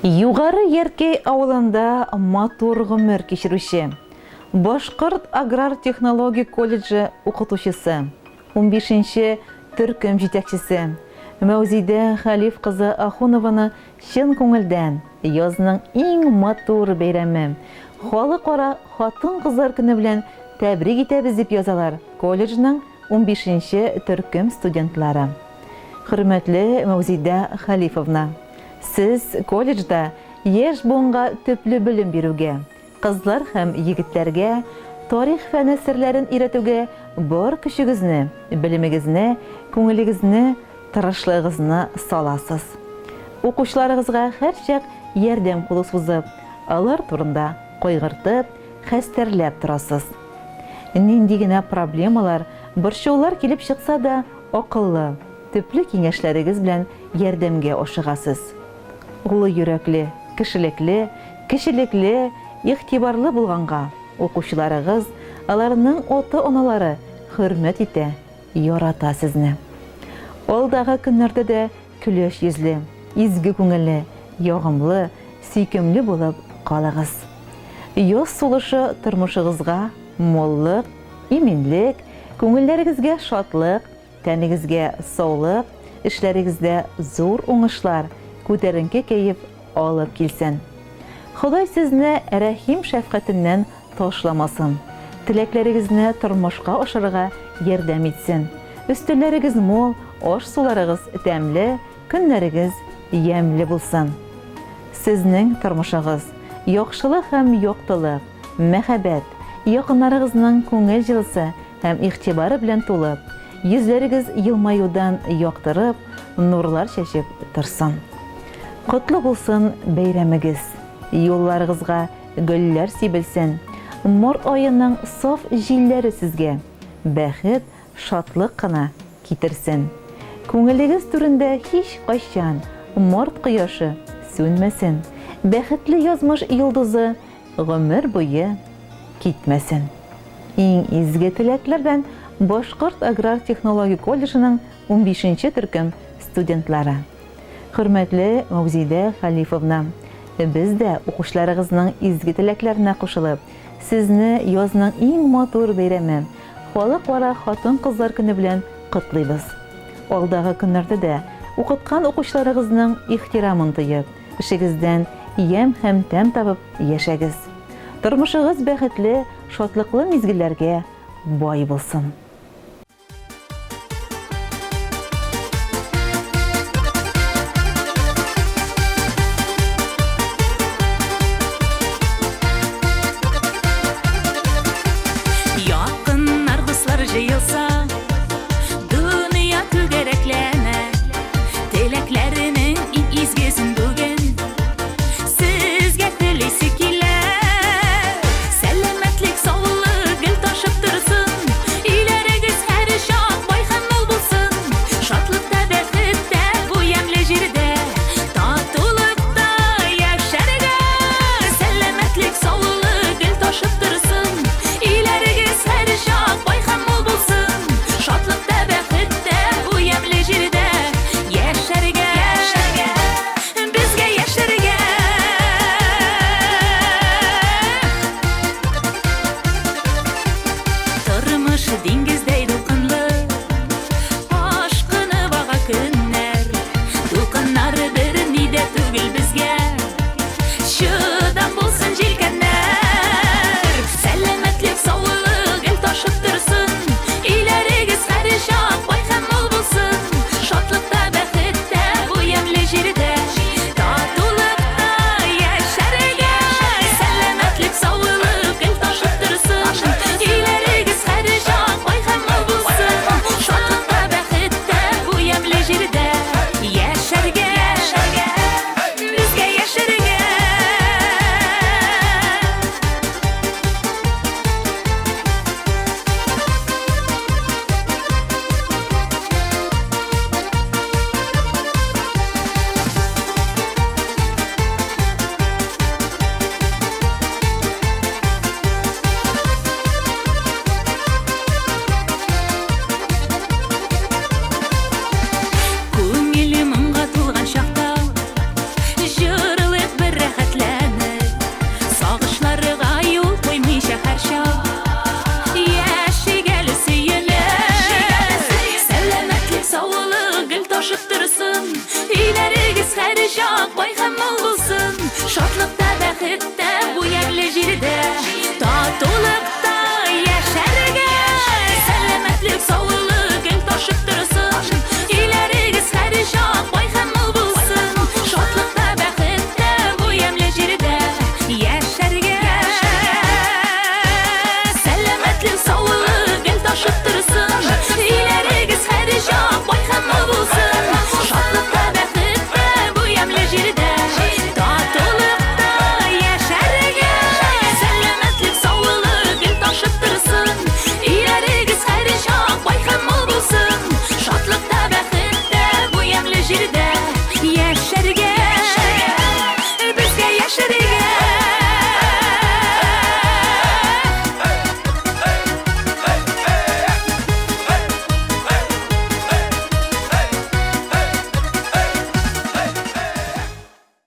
Югары Яркей авылында матур гомер кичерүче, Башкорт аграр технология колледжы укытучысы, 15-нче төркем җитәкчесе Мәүзидә Хәлиф кызы Ахунованы чын күңелдән язның иң матур бәйрәме, халыкара хатын-кызлар көне белән тәбрик итәбез дип язалар колледжның 15-нче төркем студентлары. Хөрмәтле Мәүзидә Хәлифовна, сез колледжда яшь буынга төпле белем бирүгә, кызлар һәм егетләргә тарих фәне серләрен өйрәтүгә бар көчегезне, белемегезне, күңелегезне, тырышлыгызны саласыз. Укучыларыгызга һәрчак ярдәм кулы сузып, алар турында кайгыртып, хәстәрләп торасыз. Нинди генә проблемалар, борчулар килеп чыкса да, акыллы, төпле киңәшләрегез белән ярдәмгә ашыгасыз. Улы йөрәкле, кешелекле, игътибарлы булганга, укучыларыгыз, аларның ата-аналары хөрмәт итә, ярата сезне. Алдагы көннәрдә дә көләч йөзле, изге күңелле, ягымлы, сөйкемле булып калыгыз. Яз сулышы тормышыгызга моллык, иминлек, күңелләрегезгә шатлык, тәнегезгә саулык, эшләрегездә зур уңышлар, күтәренке кәеф алып килсен. Ходай сезне рәхим шәфкатеннән ташламасын. Теләкләрегезне тормышка ашырга ярдәм итсен. Өстәлләрегез мол, аш-суларыгыз тәмле, көннәрегез ямьле булсын. Сезнең тормышыгыз яхшылык һәм яктылык, мәхәббәт, якыннарыгызның күңел җылысы һәм игътибары белән тулып, йөзләрегез елмаюдан яктырып, нурлар чәчеп торсын. Котлы булсын бәйрәмегез, юлларыгызга гөлләр сибелсен, март аеның саф җилләре сезгә бәхет, шатлык кына китерсен. Күңелегез түрендә һич кайчан март кояшы сүнмәсен, бәхетле язмыш йолдызы гомер буе китмәсен. Иң изге теләкләрдән Башкорт аграр технология колледжының 15-нче төркем студентлары. Хөрмәтле Мәүзидә Хәлифовна, без дә укучыларыгызның изге теләкләренә кушылып, сезне язның иң матур бәйрәме, халыкара хатын-кызлар көне белән котлыйбыз. Алдагы көннәрдә дә укыткан укучыларыгызның ихтирамын тоеп, эшегездән ям һәм тәм табып яшәгез. Тормышыгыз бәхетле, шатлыклы мизгелләргә бай булсын.